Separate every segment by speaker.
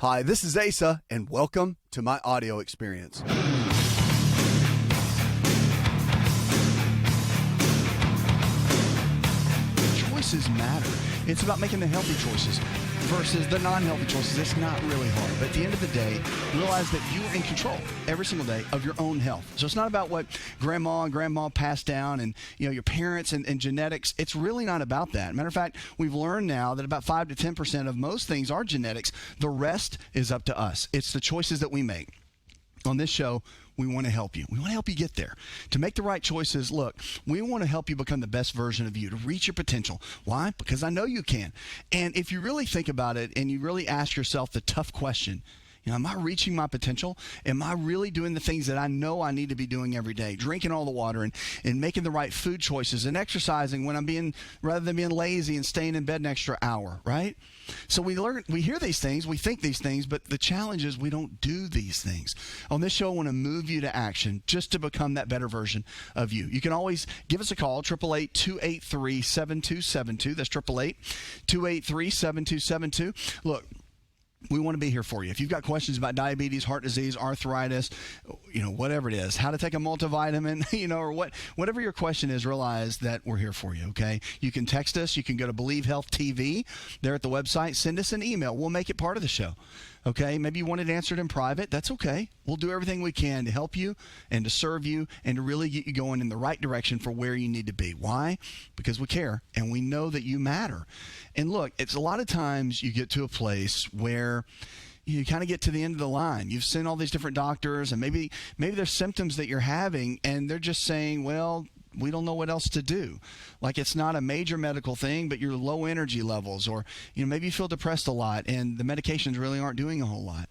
Speaker 1: Hi, this is Asa, and welcome to my audio experience. Choices matter. It's about making the healthy choices versus the non-healthy choices. It's not really hard. But at the end of the day, realize that you are in control every single day of your own health. So it's not about what grandma and grandma passed down and your parents and genetics. It's really not about that. Matter of fact, we've learned now that about 5 to 10% of most things are genetics. The rest is up to us. It's the choices that we make. On this show, we want to help you. We want to help you get there. To make the right choices, look, we want to help you become the best version of you, to reach your potential. Why? Because I know you can. And if you really think about it and you really ask yourself the tough question, am I reaching my potential? Am I really doing the things that I know I need to be doing every day? Drinking all the water and making the right food choices and exercising when rather than being lazy and staying in bed an extra hour, right? So we hear these things, we think these things, but the challenge is we don't do these things. On this show, I want to move you to action just to become that better version of you. You can always give us a call, 888-283-7272. That's 888-283-7272. Look, we want to be here for you. If you've got questions about diabetes, heart disease, arthritis, whatever it is, how to take a multivitamin, or whatever your question is, realize that we're here for you, okay? You can text us. You can go to Believe Health TV there at the website. Send us an email. We'll make it part of the show, okay? Maybe you want it answered in private. That's okay. We'll do everything we can to help you and to serve you and to really get you going in the right direction for where you need to be. Why? Because we care and we know that you matter. And look, it's a lot of times you get to a place where you kind of get to the end of the line. You've seen all these different doctors and maybe there's symptoms that you're having and they're just saying, well, we don't know what else to do. Like it's not a major medical thing, but you're low energy levels or maybe you feel depressed a lot and the medications really aren't doing a whole lot.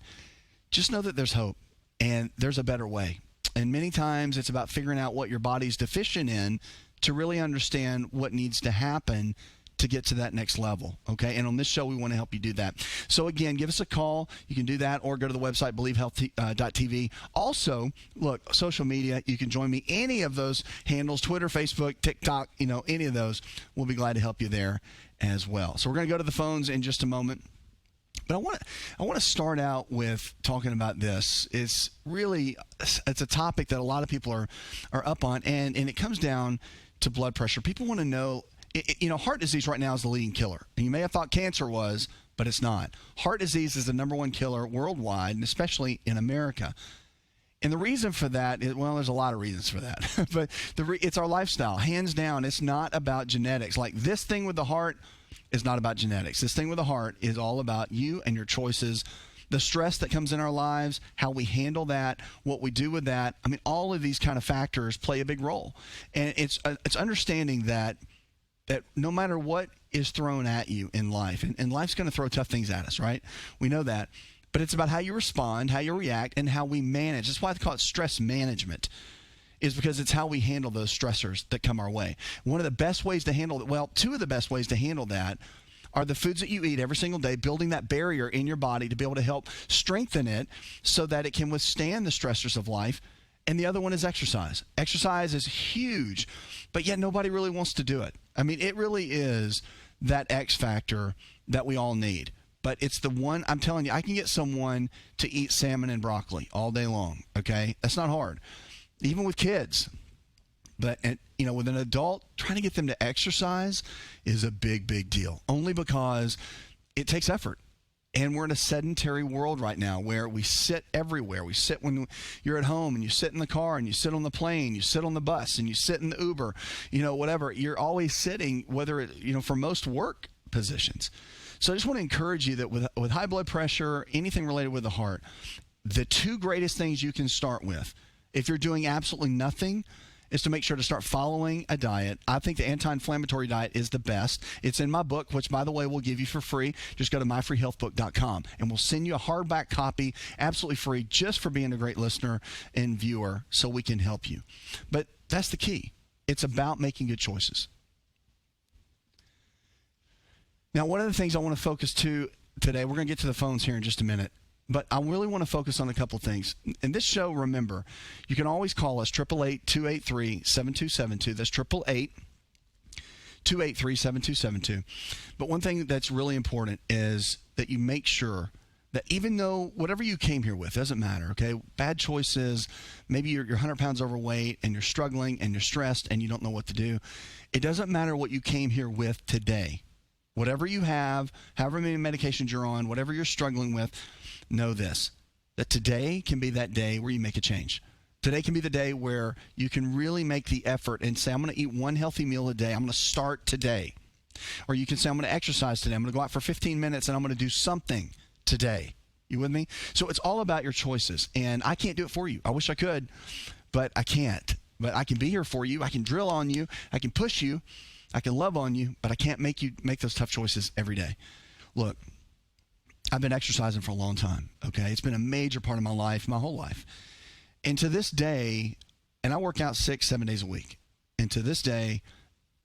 Speaker 1: Just know that there's hope and there's a better way. And many times it's about figuring out what your body's deficient in to really understand what needs to happen to get to that next level, okay? And on this show, we want to help you do that. So again, give us a call. You can do that or go to the website, believehealth.tv. Also, look, social media, you can join me. Any of those handles, Twitter, Facebook, TikTok, any of those, we'll be glad to help you there as well. So we're going to go to the phones in just a moment. But I want to start out with talking about this. It's a topic that a lot of people are up on, and it comes down to blood pressure. People want to know, heart disease right now is the leading killer. And you may have thought cancer was, but it's not. Heart disease is the number one killer worldwide, and especially in America. And the reason for that is, well, there's a lot of reasons for that. But it's our lifestyle. Hands down, it's not about genetics. Like this thing with the heart is not about genetics. This thing with the heart is all about you and your choices, the stress that comes in our lives, how we handle that, what we do with that. I mean, all of these kind of factors play a big role. And it's understanding that no matter what is thrown at you in life, and life's going to throw tough things at us, right? We know that. But it's about how you respond, how you react, and how we manage. That's why they call it stress management, is because it's how we handle those stressors that come our way. One of the best ways to handle it, well, two of the best ways to handle that are the foods that you eat every single day, building that barrier in your body to be able to help strengthen it so that it can withstand the stressors of life. And the other one is exercise. Exercise is huge, but yet nobody really wants to do it. I mean, it really is that X factor that we all need. But it's the one, I'm telling you, I can get someone to eat salmon and broccoli all day long, okay? That's not hard, even with kids. But, with an adult, trying to get them to exercise is a big, big deal, only because it takes effort. And we're in a sedentary world right now where we sit everywhere. We sit when you're at home and you sit in the car and you sit on the plane, you sit on the bus and you sit in the Uber, whatever. You're always sitting, whether for most work positions. So I just want to encourage you that with high blood pressure, anything related with the heart, the two greatest things you can start with, if you're doing absolutely nothing, is to make sure to start following a diet. I think the anti-inflammatory diet is the best. It's in my book, which, by the way, we'll give you for free. Just go to myfreehealthbook.com, and we'll send you a hardback copy absolutely free just for being a great listener and viewer so we can help you. But that's the key. It's about making good choices. Now, one of the things I want to focus to today, we're going to get to the phones here in just a minute, but I really want to focus on a couple things. In this show, remember, you can always call us, 888-283-7272. That's 888-283-7272. But one thing that's really important is that you make sure that even though whatever you came here with doesn't matter, okay? Bad choices, maybe you're 100 pounds overweight and you're struggling and you're stressed and you don't know what to do. It doesn't matter what you came here with today. Whatever you have, however many medications you're on, whatever you're struggling with, know this, that today can be that day where you make a change. Today can be the day where you can really make the effort and say, I'm going to eat one healthy meal a day. I'm going to start today. Or you can say, I'm going to exercise today. I'm going to go out for 15 minutes and I'm going to do something today. You with me? So it's all about your choices. And I can't do it for you. I wish I could, but I can't. But I can be here for you. I can drill on you. I can push you. I can love on you, but I can't make you make those tough choices every day. Look, I've been exercising for a long time, okay? It's been a major part of my life, my whole life. And to this day, and I work out 6-7 days a week. And to this day,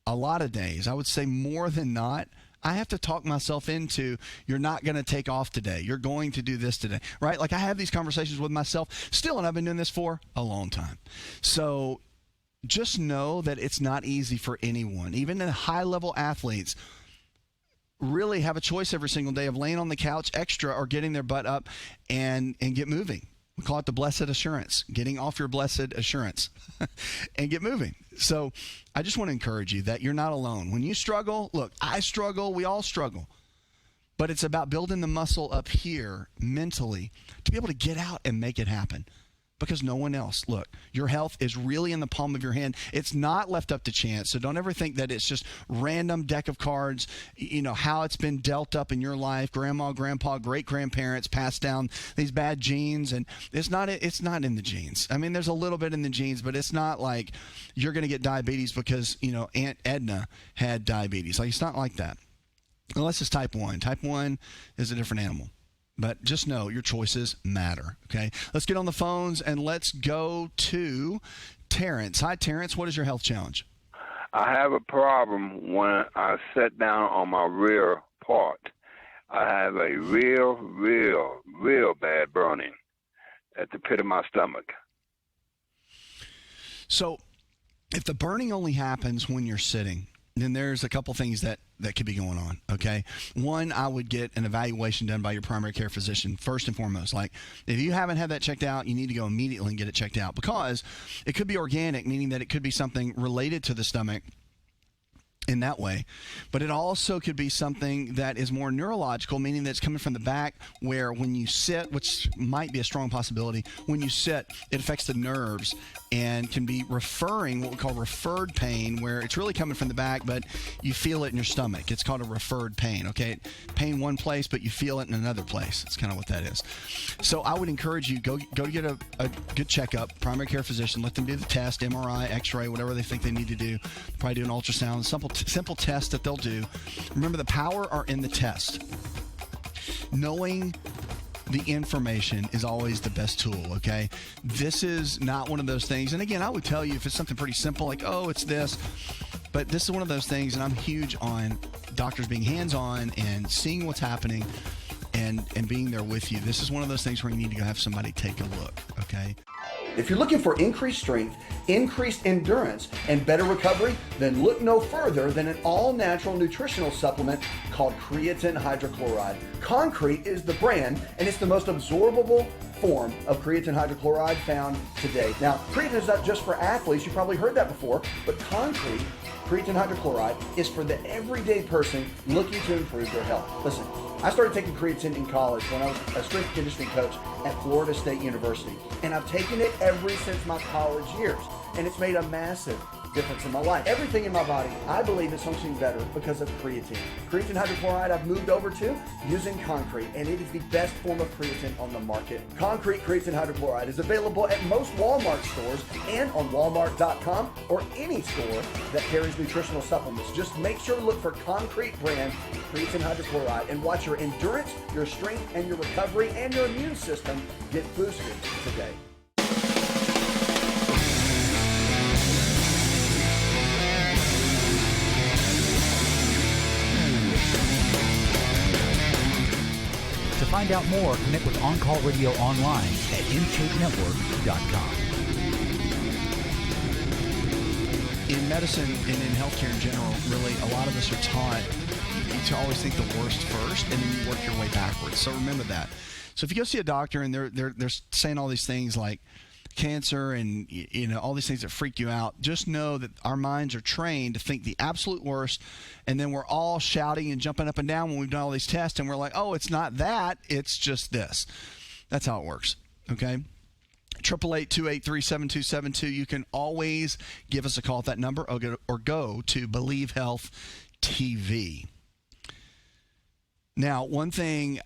Speaker 1: a lot of days, I would say more than not, I have to talk myself into, you're not going to take off today. You're going to do this today, right? Like I have these conversations with myself still, and I've been doing this for a long time. So just know that it's not easy for anyone. Even the high-level athletes really have a choice every single day of laying on the couch extra or getting their butt up and get moving. We call it the blessed assurance, getting off your blessed assurance and get moving. So I just want to encourage you that you're not alone. When you struggle, look, I struggle, we all struggle. But it's about building the muscle up here mentally to be able to get out and make it happen. Because no one else. Look, your health is really in the palm of your hand. It's not left up to chance. So don't ever think that it's just random deck of cards, you know, how it's been dealt up in your life, grandma, grandpa, great-grandparents passed down these bad genes. And it's not in the genes. I mean, there's a little bit in the genes, but it's not like you're going to get diabetes because, you know, Aunt Edna had diabetes. Like, it's not like that. Unless it's type 1. Type 1 is a different animal. But just know your choices matter, okay? Let's get on the phones and let's go to Terrence. Hi, Terrence. What is your health challenge?
Speaker 2: I have a problem when I sit down on my rear part. I have a real bad burning at the pit of my stomach.
Speaker 1: So if the burning only happens when you're sitting, then there's a couple things that could be going on, okay? One, I would get an evaluation done by your primary care physician, first and foremost. Like, if you haven't had that checked out, you need to go immediately and get it checked out because it could be organic, meaning that it could be something related to the stomach in that way. But it also could be something that is more neurological, meaning that it's coming from the back where when you sit, which might be a strong possibility, when you sit, it affects the nerves and can be referring, what we call referred pain, where it's really coming from the back, but you feel it in your stomach. It's called a referred pain, okay? Pain one place, but you feel it in another place. That's kind of what that is. So I would encourage you, go get a good checkup, primary care physician, let them do the test, MRI, X-ray, whatever they think they need to do. Probably do an ultrasound, simple test that they'll do. Remember, the power are in the test. Knowing the information is always the best tool, okay? This is not one of those things. And again, I would tell you if it's something pretty simple, like, oh, it's this. But this is one of those things, and I'm huge on doctors being hands-on and seeing what's happening and being there with you. This is one of those things where you need to go have somebody take a look, okay?
Speaker 3: If you're looking for increased strength, increased endurance, and better recovery, then look no further than an all-natural nutritional supplement called creatine hydrochloride. Concrete is the brand, and it's the most absorbable form of creatine hydrochloride found today. Now, creatine is not just for athletes. You probably heard that before, but Concrete creatine hydrochloride is for the everyday person looking to improve their health. Listen, I started taking creatine in college when I was a strength and conditioning coach at Florida State University, and I've taken it ever since my college years, and it's made a massive difference in my life. Everything in my body, I believe, is functioning better because of creatine. Creatine hydrochloride I've moved over to using Concrete, and it is the best form of creatine on the market. Concrete creatine hydrochloride is available at most Walmart stores and on Walmart.com or any store that carries nutritional supplements. Just make sure to look for Concrete brand creatine hydrochloride and watch your endurance, your strength, and your recovery and your immune system get boosted today.
Speaker 4: To find out more, connect with On Call Radio online at InShapeNetwork.com.
Speaker 1: In medicine and in healthcare in general, really, a lot of us are taught to always think the worst first, and then you work your way backwards. So remember that. So if you go see a doctor and they're saying all these things like cancer and all these things that freak you out, just know that our minds are trained to think the absolute worst, and then we're all shouting and jumping up and down when we've done all these tests, and we're like, oh, it's not that, it's just this. That's how it works. Okay. 888-283-7272. You can always give us a call at that number, or go to Believe Health TV. Now, one thing,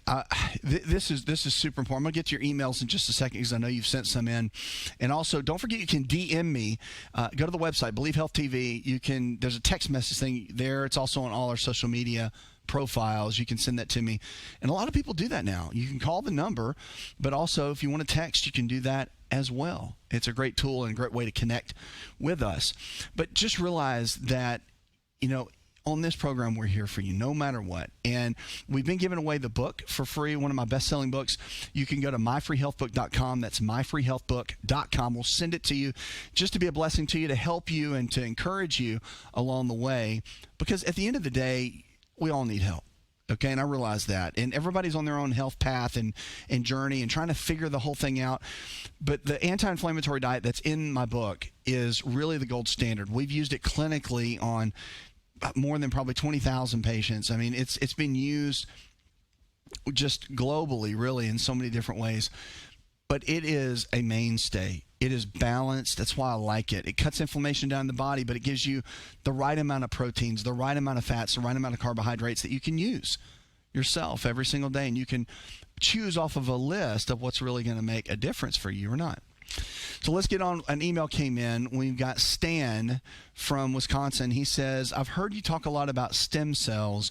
Speaker 1: this is super important. I'm going to get to your emails in just a second because I know you've sent some in. And also, don't forget you can DM me. Go to the website, Believe Health TV. There's a text message thing there. It's also on all our social media profiles. You can send that to me. And a lot of people do that now. You can call the number, but also if you want to text, you can do that as well. It's a great tool and a great way to connect with us. But just realize that, on this program, we're here for you no matter what. And we've been giving away the book for free, one of my best-selling books. You can go to myfreehealthbook.com. That's myfreehealthbook.com. We'll send it to you just to be a blessing to you, to help you and to encourage you along the way. Because at the end of the day, we all need help. Okay, and I realize that. And everybody's on their own health path and journey and trying to figure the whole thing out. But the anti-inflammatory diet that's in my book is really the gold standard. We've used it clinically on more than probably 20,000 patients. I mean, it's been used just globally, really, in so many different ways. But it is a mainstay. It is balanced. That's why I like it. It cuts inflammation down in the body, but it gives you the right amount of proteins, the right amount of fats, the right amount of carbohydrates that you can use yourself every single day. And you can choose off of a list of what's really going to make a difference for you or not. So let's get on. An email came in. We've got Stan from Wisconsin. He says, I've heard you talk a lot about stem cells.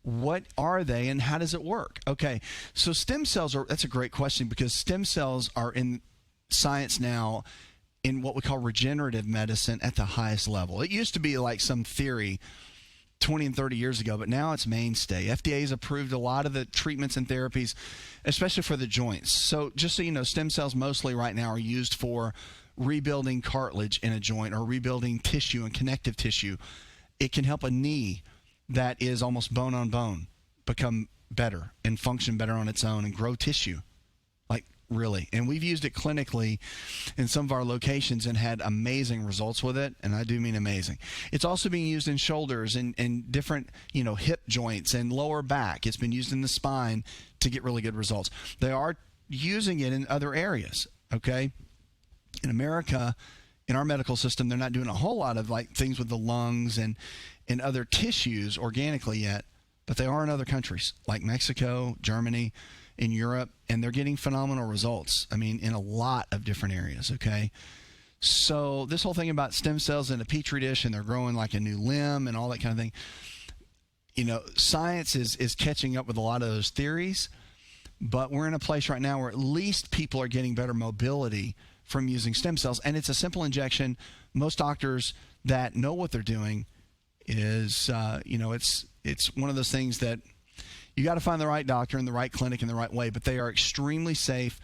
Speaker 1: What are they and how does it work? Okay, so stem cells that's a great question, because stem cells are in science now in what we call regenerative medicine at the highest level. It used to be like some theory 20 and 30 years ago, but now it's mainstay. FDA has approved a lot of the treatments and therapies, especially for the joints. So just so you know, stem cells mostly right now are used for rebuilding cartilage in a joint or rebuilding tissue and connective tissue. It can help a knee that is almost bone on bone become better and function better on its own and grow tissue. Like, really. And we've used it clinically in some of our locations and had amazing results with it. And I do mean amazing. It's also being used in shoulders and different, hip joints and lower back. It's been used in the spine to get really good results. They are using it in other areas. Okay. In America, in our medical system, they're not doing a whole lot of like things with the lungs and other tissues organically yet, but they are in other countries like Mexico, Germany, in Europe, and they're getting phenomenal results. I mean, in a lot of different areas, okay? So this whole thing about stem cells in a petri dish and they're growing like a new limb and all that kind of thing, science is catching up with a lot of those theories, but we're in a place right now where at least people are getting better mobility from using stem cells, and it's a simple injection. Most doctors that know what they're doing is, it's one of those things that you got to find the right doctor in the right clinic in the right way, but they are extremely safe.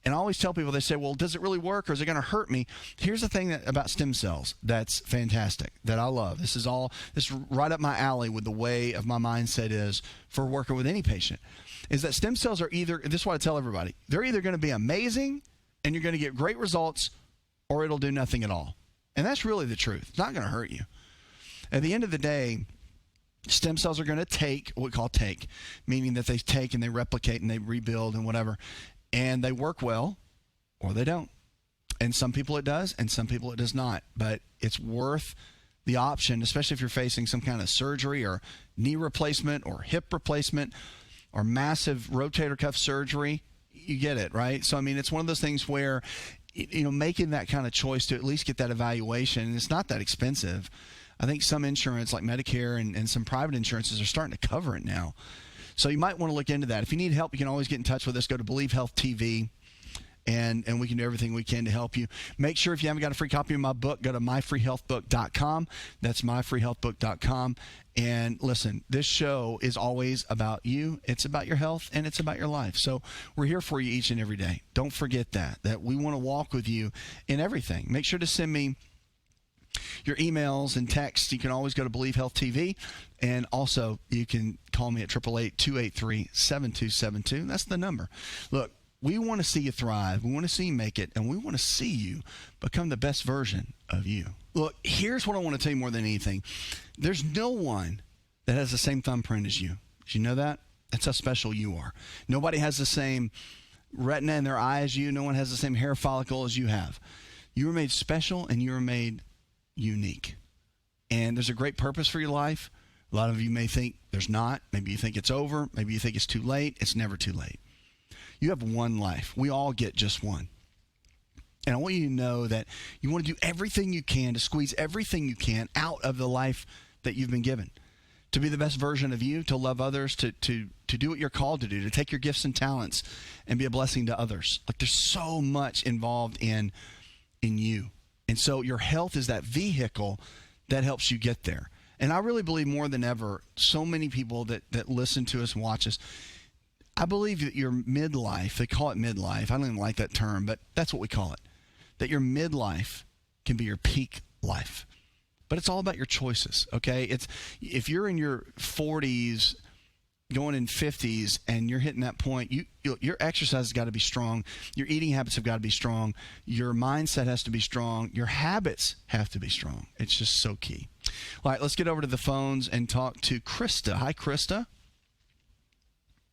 Speaker 1: And I always tell people, they say, well, does it really work or is it going to hurt me? Here's the thing about stem cells that's fantastic, that I love. This is right up my alley with the way of my mindset is for working with any patient, is that stem cells are this is what I tell everybody, they're either going to be amazing and you're going to get great results, or it'll do nothing at all. And that's really the truth. It's not going to hurt you. At the end of the day, stem cells are going to take what we call meaning that they take and they replicate and they rebuild and whatever, and they work well or they don't. And some people it does and some people it does not. But it's worth the option, especially if you're facing some kind of surgery or knee replacement or hip replacement or massive rotator cuff surgery. You get it, right? So, I mean, it's one of those things where, making that kind of choice to at least get that evaluation, and it's not that expensive. I think some insurance like Medicare and some private insurances are starting to cover it now. So you might want to look into that. If you need help, you can always get in touch with us. Go to Believe Health TV, and we can do everything we can to help you. Make sure if you haven't got a free copy of my book, go to myfreehealthbook.com. That's myfreehealthbook.com. And listen, this show is always about you. It's about your health, and it's about your life. So we're here for you each and every day. Don't forget that we want to walk with you in everything. Make sure to send me your emails and texts, you can always go to Believe Health TV. And also, you can call me at 888-283-7272. That's the number. Look, we want to see you thrive. We want to see you make it. And we want to see you become the best version of you. Look, here's what I want to tell you more than anything. There's no one that has the same thumbprint as you. Did you know that? That's how special you are. Nobody has the same retina in their eye as you. No one has the same hair follicle as you have. You were made special and you were made unique. And there's a great purpose for your life. A lot of you may think there's not. Maybe you think it's over. Maybe you think it's too late. It's never too late. You have one life. We all get just one. And I want you to know that you want to do everything you can to squeeze everything you can out of the life that you've been given. To be the best version of you, to love others, to do what you're called to do, to take your gifts and talents and be a blessing to others. Like, there's so much involved in you. And so your health is that vehicle that helps you get there. And I really believe more than ever, so many people that listen to us and watch us, I believe that your midlife, they call it midlife. I don't even like that term, but that's what we call it. That your midlife can be your peak life. But it's all about your choices, okay? It's if you're in your 40s, going in 50s, and you're hitting that point, your exercise has got to be strong. Your eating habits have got to be strong. Your mindset has to be strong. Your habits have to be strong. It's just so key. All right, let's get over to the phones and talk to Krista. Hi, Krista.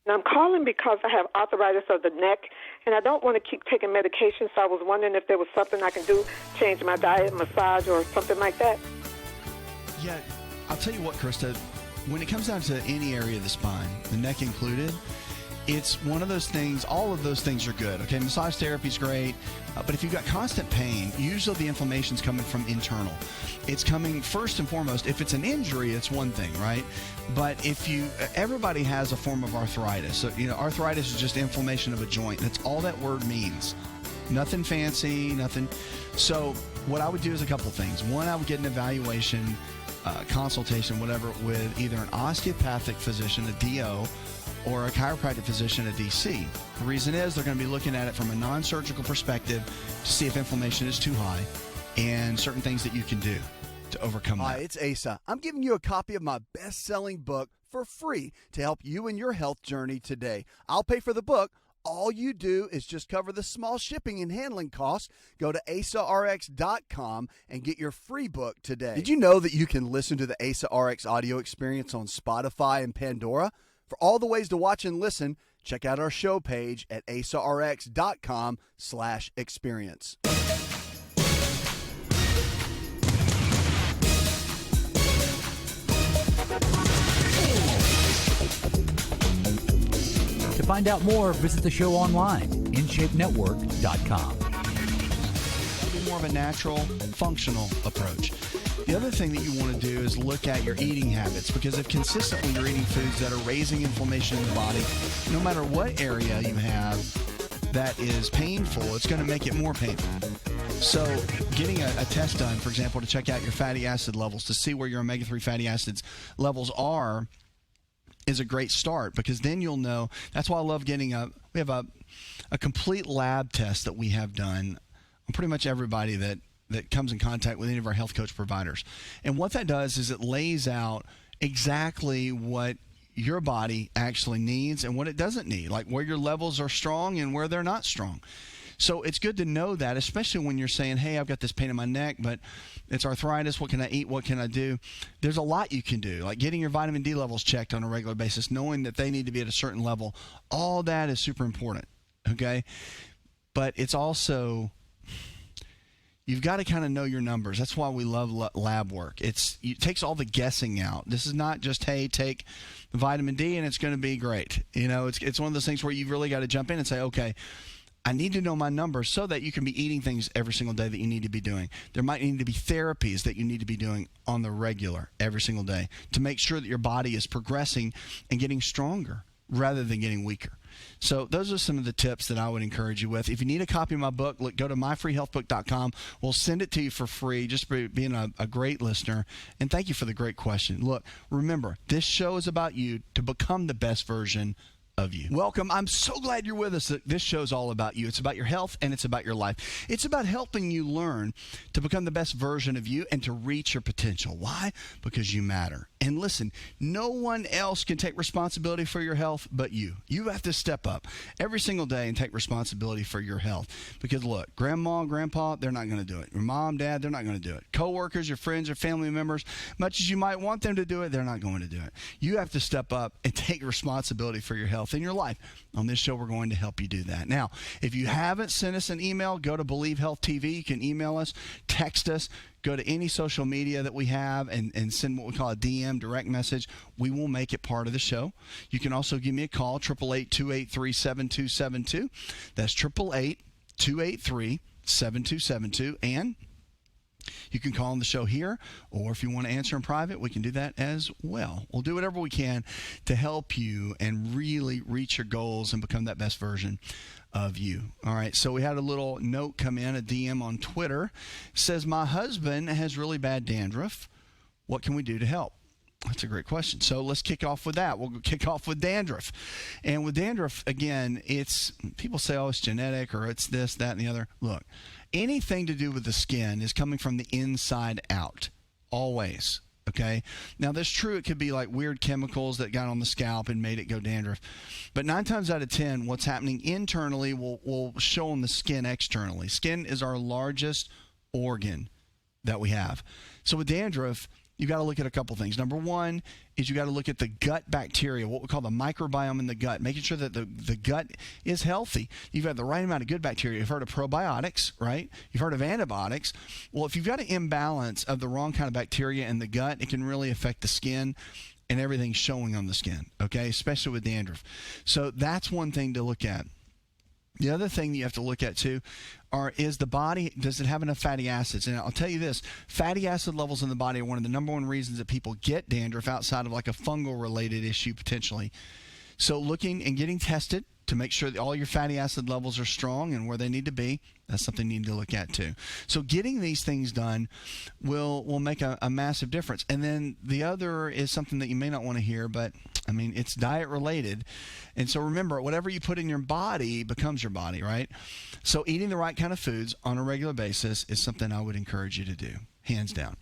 Speaker 5: I'm calling because I have arthritis of the neck, and I don't want to keep taking medication, so I was wondering if there was something I can do, change my diet, massage, or something like that.
Speaker 1: Yeah, I'll tell you what, Krista, when it comes down to any area of the spine, the neck included, it's one of those things, all of those things are good, okay? Massage therapy is great, but if you've got constant pain, usually the inflammation's coming from internal. It's coming first and foremost, if it's an injury, it's one thing, right? But everybody has a form of arthritis. So, arthritis is just inflammation of a joint. That's all that word means. Nothing fancy, nothing. So what I would do is a couple of things. One, I would get an evaluation, consultation, whatever, with either an osteopathic physician, a DO, or a chiropractic physician, a DC. The reason is they're going to be looking at it from a non-surgical perspective to see if inflammation is too high and certain things that you can do to overcome that.
Speaker 3: Hi, it's Asa. I'm giving you a copy of my best-selling book for free to help you in your health journey today. I'll pay for the book. All you do is just cover the small shipping and handling costs. Go to asarx.com and get your free book today. Did you know that you can listen to the Asa RX audio experience on Spotify and Pandora? For all the ways to watch and listen, check out our show page at asarx.com/experience.
Speaker 4: To find out more, visit the show online, InShapeNetwork.com.
Speaker 1: It'll be more of a natural, functional approach. The other thing that you want to do is look at your eating habits, because if consistently you're eating foods that are raising inflammation in the body, no matter what area you have that is painful, it's going to make it more painful. So getting a test done, for example, to check out your fatty acid levels, to see where your omega-3 fatty acids levels are, is a great start, because then you'll know. That's why I love getting we have a complete lab test that we have done on pretty much everybody that comes in contact with any of our health coach providers. And what that does is it lays out exactly what your body actually needs and what it doesn't need, like where your levels are strong and where they're not strong. So it's good to know that, especially when you're saying, hey, I've got this pain in my neck, but it's arthritis. What can I eat? What can I do? There's a lot you can do, like getting your vitamin D levels checked on a regular basis, knowing that they need to be at a certain level. All that is super important, okay? But it's also, you've got to kind of know your numbers. That's why we love lab work. It takes all the guessing out. This is not just, hey, take vitamin D and it's going to be great. It's one of those things where you've really got to jump in and say, okay, I need to know my numbers so that you can be eating things every single day that you need to be doing. There might need to be therapies that you need to be doing on the regular every single day to make sure that your body is progressing and getting stronger rather than getting weaker. So those are some of the tips that I would encourage you with. If you need a copy of my book, go to myfreehealthbook.com. We'll send it to you for free, just for being a great listener. And thank you for the great question. Look, remember, this show is about you to become the best version of you. Welcome. I'm so glad you're with us. This show's all about you. It's about your health and it's about your life. It's about helping you learn to become the best version of you and to reach your potential. Why? Because you matter. And listen, no one else can take responsibility for your health but you. You have to step up every single day and take responsibility for your health. Because look, grandma and grandpa, they're not going to do it. Your mom, dad, they're not going to do it. Coworkers, your friends, your family members, much as you might want them to do it, they're not going to do it. You have to step up and take responsibility for your health in your life. On this show, we're going to help you do that. Now, if you haven't sent us an email, go to Believe Health TV. You can email us, text us, go to any social media that we have and send what we call a DM, direct message. We will make it part of the show. You can also give me a call, 888-283-7272. That's 888-283-7272. And you can call on the show here, or if you want to answer in private, we can do that as well. We'll do whatever we can to help you and really reach your goals and become that best version of you. All right, so we had a little note come in, a DM on Twitter. It says, my husband has really bad dandruff. What can we do to help? That's a great question. So let's kick off with that. We'll kick off with dandruff. And with dandruff, again, it's people say, oh, it's genetic or it's this, that, and the other. Look, anything to do with the skin is coming from the inside out, always. Okay. Now, that's true. It could be like weird chemicals that got on the scalp and made it go dandruff. But 9 times out of 10, what's happening internally will show on the skin externally. Skin is our largest organ that we have. So with dandruff, you got to look at a couple things. Number one is you got to look at the gut bacteria, what we call the microbiome in the gut, making sure that the gut is healthy. You've got the right amount of good bacteria. You've heard of probiotics, right? You've heard of antibiotics. Well, if you've got an imbalance of the wrong kind of bacteria in the gut, it can really affect the skin and everything showing on the skin, okay, especially with dandruff. So that's one thing to look at. The other thing that you have to look at, too, is the body, does it have enough fatty acids? And I'll tell you this, fatty acid levels in the body are one of the number one reasons that people get dandruff outside of like a fungal-related issue potentially. So looking and getting tested to make sure that all your fatty acid levels are strong and where they need to be, that's something you need to look at, too. So getting these things done will make a massive difference. And then the other is something that you may not want to hear, but, I mean, it's diet-related. And so remember, whatever you put in your body becomes your body, right? So eating the right kind of foods on a regular basis is something I would encourage you to do, hands down.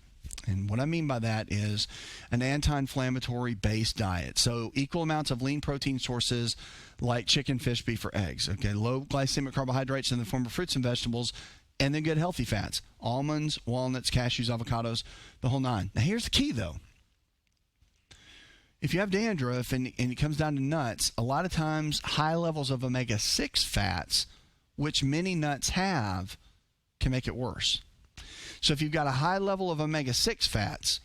Speaker 1: And what I mean by that is an anti-inflammatory based diet. So equal amounts of lean protein sources like chicken, fish, beef, or eggs. Okay, low glycemic carbohydrates in the form of fruits and vegetables, and then good healthy fats. Almonds, walnuts, cashews, avocados, the whole nine. Now here's the key though. If you have dandruff and it comes down to nuts, a lot of times high levels of omega-6 fats, which many nuts have, can make it worse. So if you've got a high level of omega-6 fats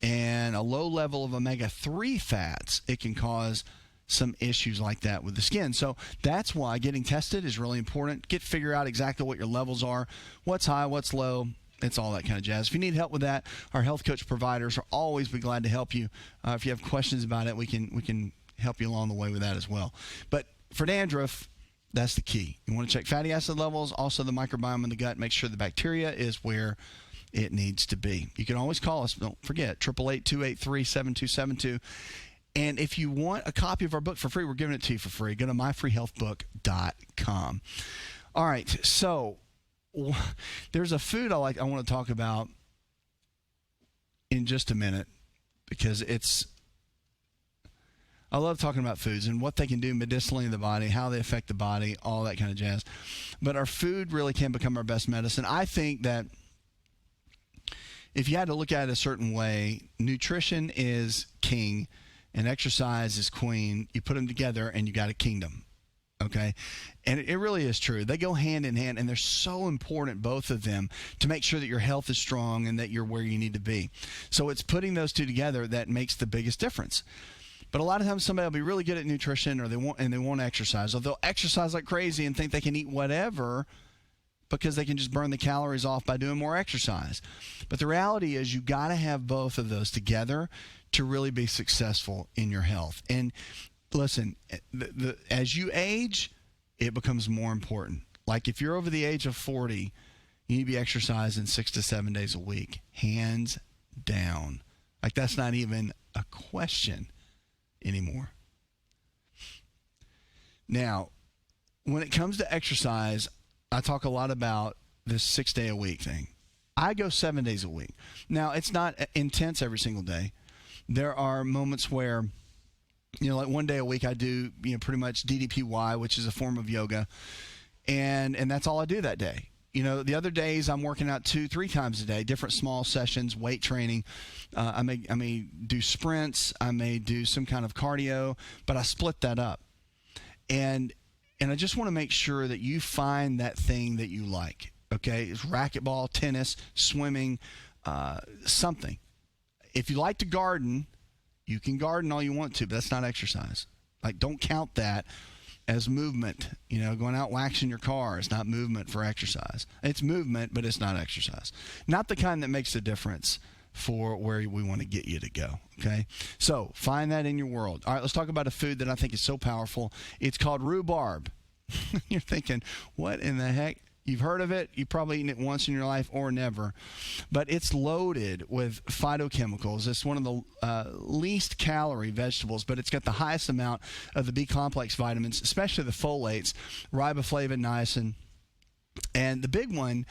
Speaker 1: and a low level of omega-3 fats, it can cause some issues like that with the skin. So that's why getting tested is really important. Figure out exactly what your levels are, what's high, what's low. It's all that kind of jazz. If you need help with that, our health coach providers will always be glad to help you. If you have questions about it, we can help you along the way with that as well. But for dandruff, that's the key. You want to check fatty acid levels, also the microbiome in the gut. Make sure the bacteria is where it needs to be. You can always call us. Don't forget, 888-283-7272. And if you want a copy of our book for free, we're giving it to you for free. Go to myfreehealthbook.com. All right, so there's a food I want to talk about in just a minute because I love talking about foods and what they can do medicinally in the body, how they affect the body, all that kind of jazz. But our food really can become our best medicine. I think that if you had to look at it a certain way, nutrition is king and exercise is queen. You put them together and you got a kingdom. Okay? And it really is true. They go hand in hand, and they're so important, both of them, to make sure that your health is strong and that you're where you need to be. So it's putting those two together that makes the biggest difference. But a lot of times somebody will be really good at nutrition or they won't exercise. Or they'll exercise like crazy and think they can eat whatever because they can just burn the calories off by doing more exercise. But the reality is you got to have both of those together to really be successful in your health. And listen, as you age, it becomes more important. Like if you're over the age of 40, you need to be exercising 6 to 7 days a week, hands down. Like that's not even a question anymore. Now, when it comes to exercise, I talk a lot about this 6-day-a-week thing. I go 7 days a week. Now, it's not intense every single day. There are moments where, like one day a week I do, pretty much DDPY, which is a form of yoga, and that's all I do that day. The other days I'm working out 2-3 times a day, different small sessions, weight training. I may do sprints. I may do some kind of cardio, but I split that up. And I just want to make sure that you find that thing that you like. Okay, it's racquetball, tennis, swimming, something. If you like to garden, you can garden all you want to, but that's not exercise. Like, don't count that as movement. Going out waxing your car is not movement for exercise. It's movement, but it's not exercise. Not the kind that makes a difference for where we want to get you to go. Okay, so find that in your world. All right, let's talk about a food that I think is so powerful. It's called rhubarb. You're thinking, what in the heck? You've heard of it. You've probably eaten it once in your life or never. But it's loaded with phytochemicals. It's one of the least calorie vegetables, but it's got the highest amount of the B-complex vitamins, especially the folates, riboflavin, niacin. And the big one,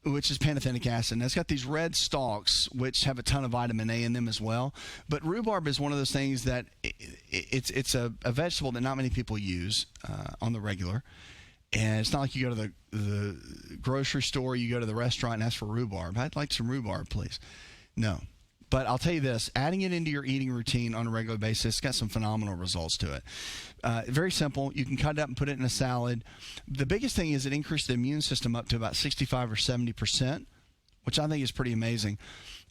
Speaker 1: which is pantothenic acid. And it's got these red stalks, which have a ton of vitamin A in them as well. But rhubarb is one of those things that it's a vegetable that not many people use on the regular. And it's not like you go to the grocery store, you go to the restaurant and ask for rhubarb. I'd like some rhubarb, please. No. But I'll tell you this, adding it into your eating routine on a regular basis, it's got some phenomenal results to it. Very simple. You can cut it up and put it in a salad. The biggest thing is it increased the immune system up to about 65 or 70%, which I think is pretty amazing.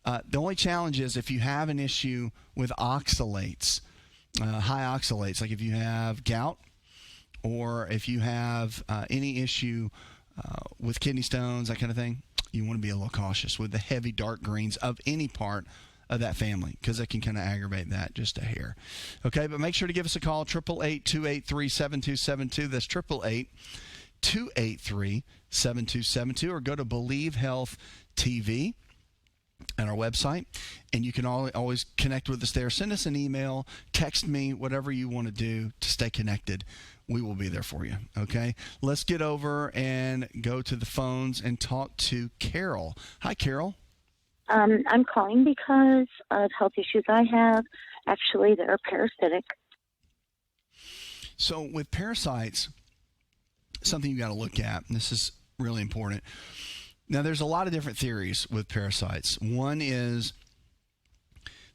Speaker 1: The only challenge is if you have an issue with oxalates, high oxalates, like if you have gout, or if you have any issue with kidney stones, that kind of thing, you want to be a little cautious with the heavy dark greens of any part of that family, because it can kind of aggravate that just a hair. Okay, but make sure to give us a call, 888-283-7272. That's 888-283-7272, or go to Believe Health TV at our website, and you can always connect with us there. Send us an email, text me, whatever you want to do to stay connected. We will be there for you, okay? Let's get over and go to the phones and talk to Carol. Hi, Carol.
Speaker 6: I'm calling because of health issues I have. Actually, they're parasitic.
Speaker 1: So with parasites, something you got to look at, and this is really important. Now, there's a lot of different theories with parasites. One is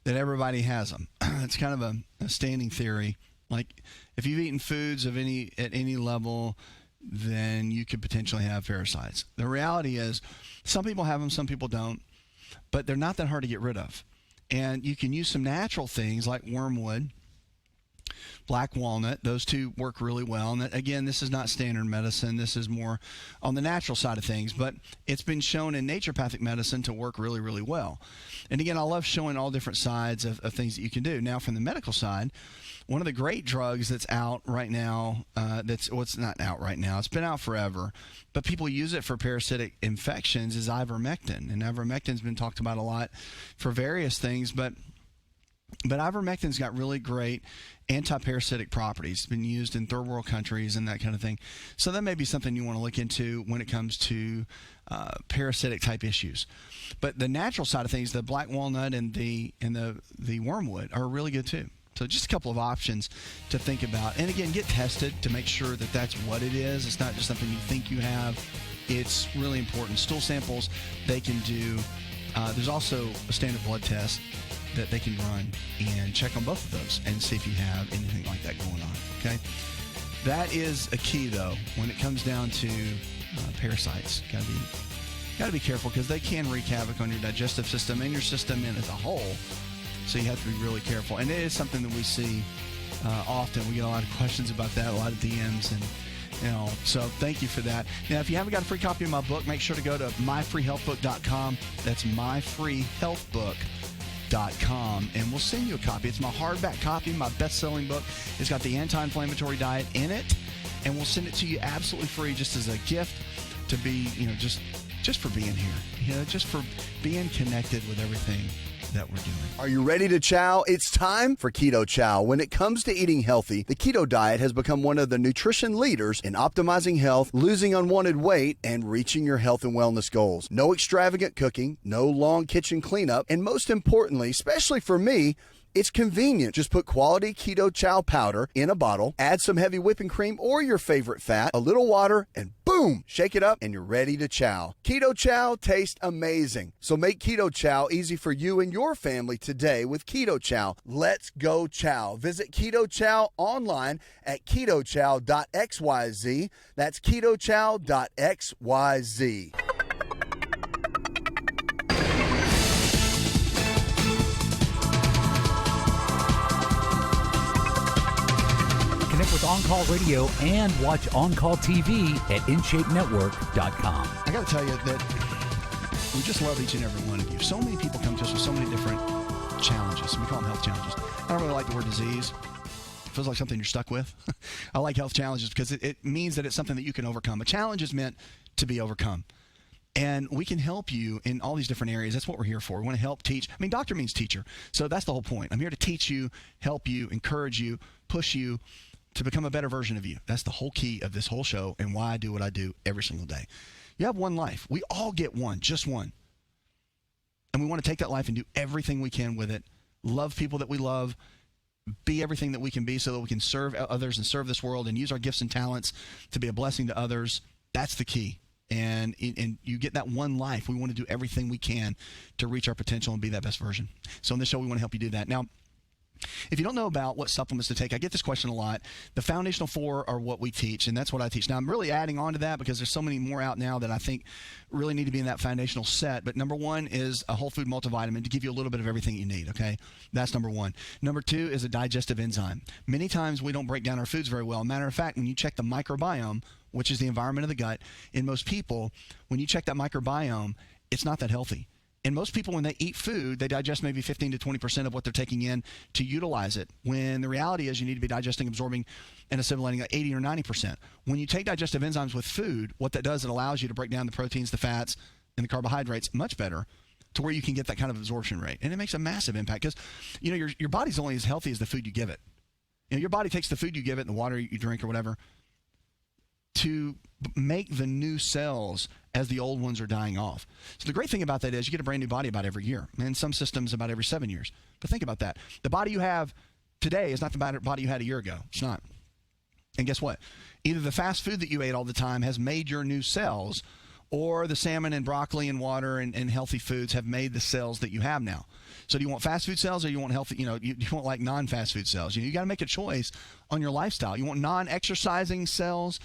Speaker 1: that everybody has them. It's kind of a standing theory. Like, if you've eaten foods at any level, then you could potentially have parasites. The reality is some people have them, some people don't, but they're not that hard to get rid of. And you can use some natural things like wormwood, black walnut. Those two work really well. And again, this is not standard medicine. This is more on the natural side of things, but it's been shown in naturopathic medicine to work really, really well. And again, I love showing all different sides of things that you can do. Now, from the medical side, one of the great drugs that's out right now, it's not out right now, it's been out forever, but people use it for parasitic infections, is ivermectin. And ivermectin's been talked about a lot for various things, but ivermectin's got really great anti-parasitic properties. It's been used in third world countries and that kind of thing. So that may be something you want to look into when it comes to parasitic type issues. But the natural side of things, the black walnut and the wormwood are really good too. So just a couple of options to think about. And again, get tested to make sure that that's what it is. It's not just something you think you have. It's really important. Stool samples, they can do. There's also a standard blood test that they can run and check on both of those and see if you have anything like that going on. Okay, that is a key though when it comes down to parasites. Got to be careful because they can wreak havoc on your digestive system and your system as a whole. So you have to be really careful, and it is something that we see often. We get a lot of questions about that, a lot of DMs, and so thank you for that. Now, if you haven't got a free copy of my book, make sure to go to myfreehealthbook.com. That's myfreehealthbook.com, and we'll send you a copy. It's my hardback copy, my best-selling book. It's got the anti-inflammatory diet in it, and we'll send it to you absolutely free just as a gift to be, just just for being here, just for being connected with everything that we're doing.
Speaker 3: Are you ready to chow? It's time for Keto Chow. When it comes to eating healthy, the keto diet has become one of the nutrition leaders in optimizing health, losing unwanted weight, and reaching your health and wellness goals. No extravagant cooking, no long kitchen cleanup, and most importantly, especially for me, it's convenient. Just put quality Keto Chow powder in a bottle, add some heavy whipping cream or your favorite fat, a little water, and boom, shake it up and you're ready to chow. Keto Chow tastes amazing. So make Keto Chow easy for you and your family today with Keto Chow. Let's go chow. Visit Keto Chow online at ketochow.xyz. That's ketochow.xyz.
Speaker 4: Connect with On Call Radio and watch On Call TV at InShapeNetwork.com.
Speaker 1: I got to tell you that we just love each and every one of you. So many people come to us with so many different challenges. We call them health challenges. I don't really like the word disease. It feels like something you're stuck with. I like health challenges because it means that it's something that you can overcome. A challenge is meant to be overcome. And we can help you in all these different areas. That's what we're here for. We want to help teach. I mean, doctor means teacher. So that's the whole point. I'm here to teach you, help you, encourage you, push you to become a better version of you. That's the whole key of this whole show and why I do what I do every single day. You have one life. We all get one, just one. And we want to take that life and do everything we can with it. Love people that we love. Be everything that we can be so that we can serve others and serve this world and use our gifts and talents to be a blessing to others. That's the key. And you get that one life. We want to do everything we can to reach our potential and be that best version. So in this show, we want to help you do that. Now, if you don't know about what supplements to take, I get this question a lot. The foundational 4 are what we teach, and that's what I teach. Now, I'm really adding on to that because there's so many more out now that I think really need to be in that foundational set. But number 1 is a whole food multivitamin to give you a little bit of everything you need, okay? That's number 1. Number 2 is a digestive enzyme. Many times we don't break down our foods very well. Matter of fact, when you check the microbiome, which is the environment of the gut, in most people, when you check that microbiome, it's not that healthy. And most people, when they eat food, they digest maybe 15 to 20% of what they're taking in to utilize it, when the reality is you need to be digesting, absorbing, and assimilating like 80 or 90%. When you take digestive enzymes with food, what that does, it allows you to break down the proteins, the fats, and the carbohydrates much better to where you can get that kind of absorption rate. And it makes a massive impact because, your body's only as healthy as the food you give it. Your body takes the food you give it and the water you drink or whatever to make the new cells as the old ones are dying off. So the great thing about that is you get a brand new body about every year, and some systems about every 7 years. But think about that. The body you have today is not the body you had a year ago. It's not. And guess what? Either the fast food that you ate all the time has made your new cells, or the salmon and broccoli and water and healthy foods have made the cells that you have now. So do you want fast food cells or you want healthy, you want like non-fast food cells? You got to make a choice on your lifestyle. You want non-exercising cells,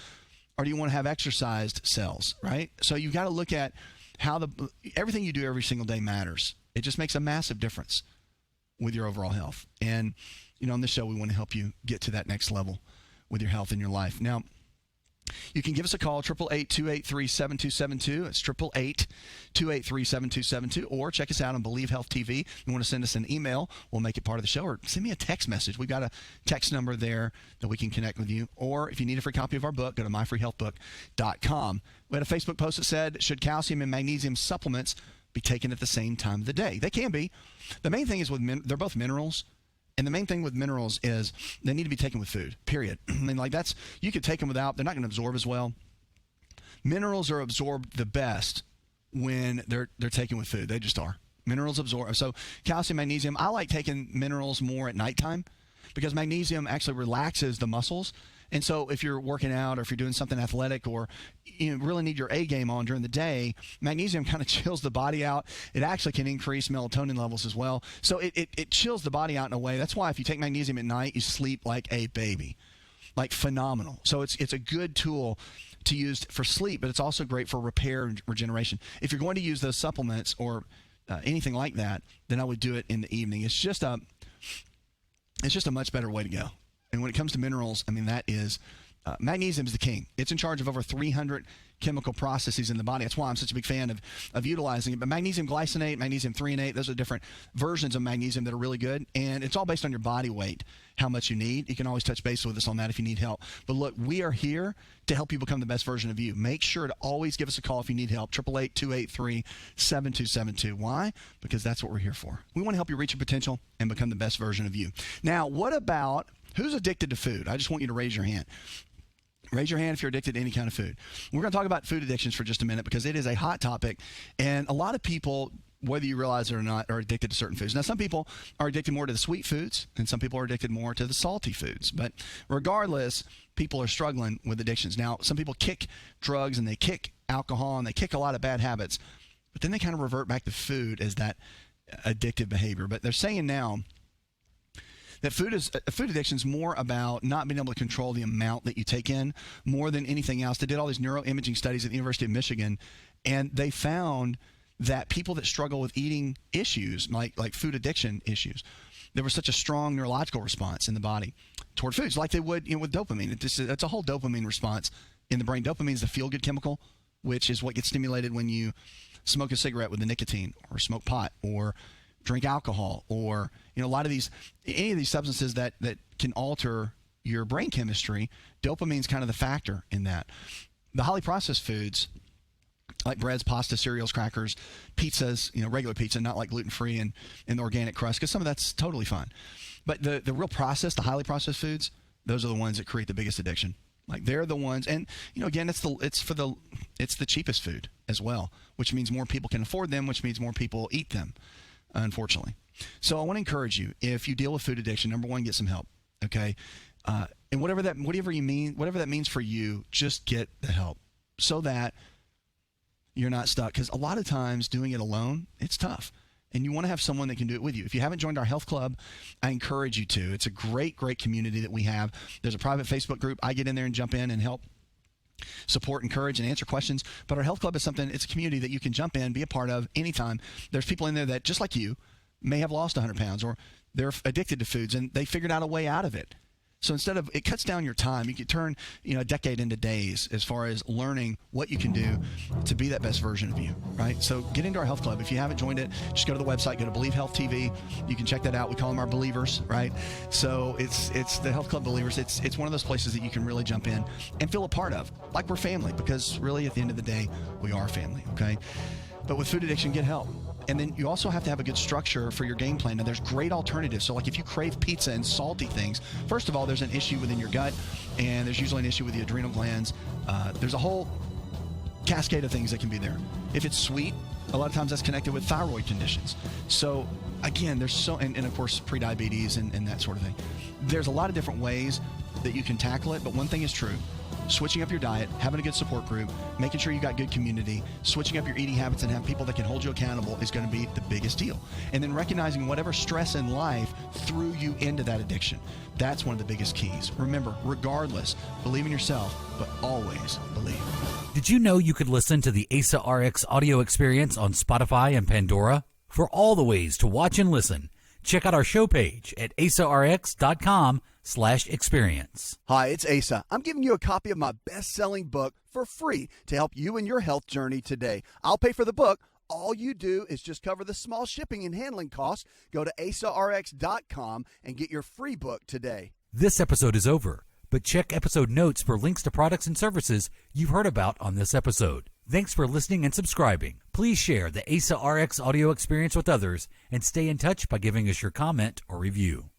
Speaker 1: or do you want to have exercised cells, right? So you've got to look at how everything you do every single day matters. It just makes a massive difference with your overall health. And, on this show, we want to help you get to that next level with your health in your life. Now, you can give us a call, 888-283-7272. It's 888-283-7272. Or check us out on Believe Health TV. You want to send us an email, we'll make it part of the show. Or send me a text message. We've got a text number there that we can connect with you. Or if you need a free copy of our book, go to myfreehealthbook.com. We had a Facebook post that said, should calcium and magnesium supplements be taken at the same time of the day? They can be. The main thing is they're both minerals. And the main thing with minerals is they need to be taken with food, period. I mean, you could take them without, they're not going to absorb as well. Minerals are absorbed the best when they're taken with food. They just are. Minerals absorb. So calcium, magnesium, I like taking minerals more at nighttime because magnesium actually relaxes the muscles. And so if you're working out or if you're doing something athletic or you really need your A game on during the day, magnesium kind of chills the body out. It actually can increase melatonin levels as well. So it chills the body out in a way. That's why if you take magnesium at night, you sleep like a baby, like phenomenal. So it's a good tool to use for sleep, but it's also great for repair and regeneration. If you're going to use those supplements or anything like that, then I would do it in the evening. It's just a much better way to go. And when it comes to minerals, I mean, that is Magnesium is the king. It's in charge of over 300 chemical processes in the body. That's why I'm such a big fan of utilizing it. But magnesium glycinate, magnesium threonate, those are different versions of magnesium that are really good. And it's all based on your body weight, how much you need. You can always touch base with us on that if you need help. But look, we are here to help you become the best version of you. Make sure to always give us a call if you need help. 888-283-7272. Why? Because that's what we're here for. We want to help you reach your potential and become the best version of you. Now, what about who's addicted to food? I just want you to raise your hand. Raise your hand if you're addicted to any kind of food. We're going to talk about food addictions for just a minute because it is a hot topic. And a lot of people, whether you realize it or not, are addicted to certain foods. Now, some people are addicted more to the sweet foods, and some people are addicted more to the salty foods. But regardless, people are struggling with addictions. Now, some people kick drugs and they kick alcohol and they kick a lot of bad habits, but then they kind of revert back to food as that addictive behavior. But they're saying now that food addiction is more about not being able to control the amount that you take in more than anything else. They did all these neuroimaging studies at the University of Michigan, and they found that people that struggle with eating issues, like food addiction issues, there was such a strong neurological response in the body toward foods, like they would with dopamine. It's a whole dopamine response in the brain. Dopamine is the feel-good chemical, which is what gets stimulated when you smoke a cigarette with the nicotine, or smoke pot, or drink alcohol, or a lot of any of these substances that can alter your brain chemistry. Dopamine's kind of the factor in that. The highly processed foods like breads, pasta, cereals, crackers, pizzas, regular pizza, not like gluten-free and the organic crust, because some of that's totally fine. But the real processed, the highly processed foods, those are the ones that create the biggest addiction. Like they're the ones, and again, it's the cheapest food as well, which means more people can afford them, which means more people eat them, unfortunately. So I want to encourage you, if you deal with food addiction, number one, get some help, okay? And whatever that means for you, just get the help so that you're not stuck. Because a lot of times doing it alone, it's tough. And you want to have someone that can do it with you. If you haven't joined our health club, I encourage you to. It's a great, great community that we have. There's a private Facebook group. I get in there and jump in and help support, encourage, and answer questions. But our health club is it's a community that you can jump in, be a part of anytime. There's people in there that, just like you, may have lost 100 pounds, or they're addicted to foods and they figured out a way out of it. So it cuts down your time. You can turn, a decade into days as far as learning what you can do to be that best version of you, right? So get into our health club. If you haven't joined it, just go to the website, go to Believe Health TV. You can check that out. We call them our believers, right? So it's the Health Club Believers. It's one of those places that you can really jump in and feel a part of, like we're family, because really at the end of the day, we are family, okay? But with food addiction, get help. And then you also have to have a good structure for your game plan. Now, there's great alternatives. So, like if you crave pizza and salty things, first of all, there's an issue within your gut, and there's usually an issue with the adrenal glands. There's a whole cascade of things that can be there. If it's sweet, a lot of times that's connected with thyroid conditions. So, again, there's and of course, prediabetes and that sort of thing. There's a lot of different ways that you can tackle it, but one thing is true. Switching up your diet, having a good support group, making sure you got good community, switching up your eating habits and have people that can hold you accountable is going to be the biggest deal. And then recognizing whatever stress in life threw you into that addiction. That's one of the biggest keys. Remember, regardless, believe in yourself, but always believe.
Speaker 4: Did you know you could listen to the ASA RX audio experience on Spotify and Pandora? For all the ways to watch and listen, check out our show page at asarx.com/experience.
Speaker 3: Hi, it's Asa. I'm giving you a copy of my best-selling book for free to help you in your health journey today. I'll pay for the book. All you do is just cover the small shipping and handling costs. Go to asarx.com and get your free book today.
Speaker 4: This episode is over, but check episode notes for links to products and services you've heard about on this episode. Thanks for listening and subscribing. Please share the ASA RX audio experience with others and stay in touch by giving us your comment or review.